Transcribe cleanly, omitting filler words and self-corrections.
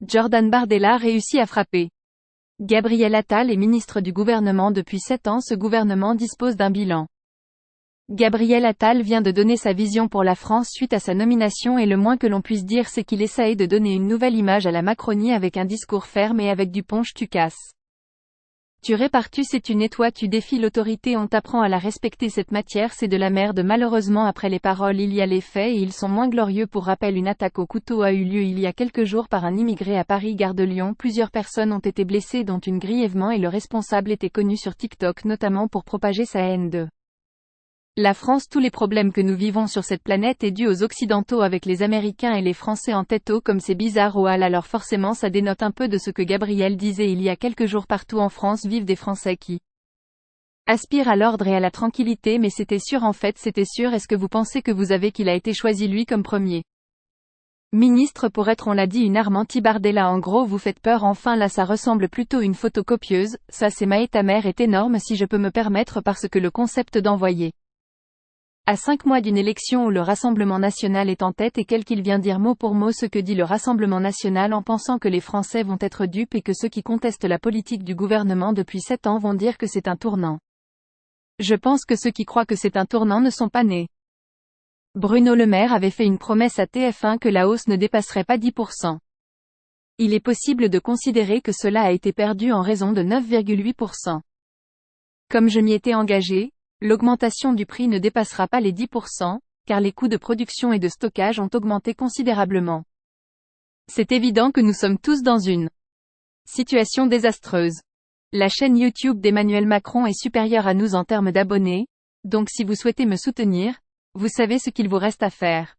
Jordan Bardella réussit à frapper. Gabriel Attal est ministre du gouvernement depuis 7 ans. Ce gouvernement dispose d'un bilan. Gabriel Attal vient de donner sa vision pour la France suite à sa nomination et le moins que l'on puisse dire c'est qu'il essaye de donner une nouvelle image à la Macronie avec un discours ferme et avec du punch tu casses. Tu répares-tu c'est tu nettoies tu défies l'autorité on t'apprend à la respecter cette matière c'est de la merde malheureusement après les paroles il y a les faits et ils sont moins glorieux pour rappel une attaque au couteau a eu lieu il y a quelques jours par un immigré à Paris gare de Lyon plusieurs personnes ont été blessées dont une grièvement et le responsable était connu sur TikTok notamment pour propager sa haine de la France. Tous les problèmes que nous vivons sur cette planète est dû aux Occidentaux avec les Américains et les Français en tête haut comme c'est bizarre au hall alors forcément ça dénote un peu de ce que Gabriel disait il y a quelques jours partout en France vivent des Français qui aspirent à l'ordre et à la tranquillité mais c'était sûr en fait c'était sûr est-ce que vous pensez que vous avez qu'il a été choisi lui comme premier ministre pour être on l'a dit une arme anti-Bardella en gros vous faites peur enfin là ça ressemble plutôt une photocopieuse, ça c'est ma et ta mère est énorme si je peux me permettre parce que le concept d'envoyer à 5 mois d'une élection où le Rassemblement national est en tête et qu'il vient dire mot pour mot ce que dit le Rassemblement national en pensant que les Français vont être dupes et que ceux qui contestent la politique du gouvernement depuis 7 ans vont dire que c'est un tournant. Je pense que ceux qui croient que c'est un tournant ne sont pas nés. Bruno Le Maire avait fait une promesse à TF1 que la hausse ne dépasserait pas 10%. Il est possible de considérer que cela a été perdu en raison de 9,8%. Comme je m'y étais engagé, l'augmentation du prix ne dépassera pas les 10%, car les coûts de production et de stockage ont augmenté considérablement. C'est évident que nous sommes tous dans une situation désastreuse. La chaîne YouTube d'Emmanuel Macron est supérieure à nous en termes d'abonnés, donc si vous souhaitez me soutenir, vous savez ce qu'il vous reste à faire.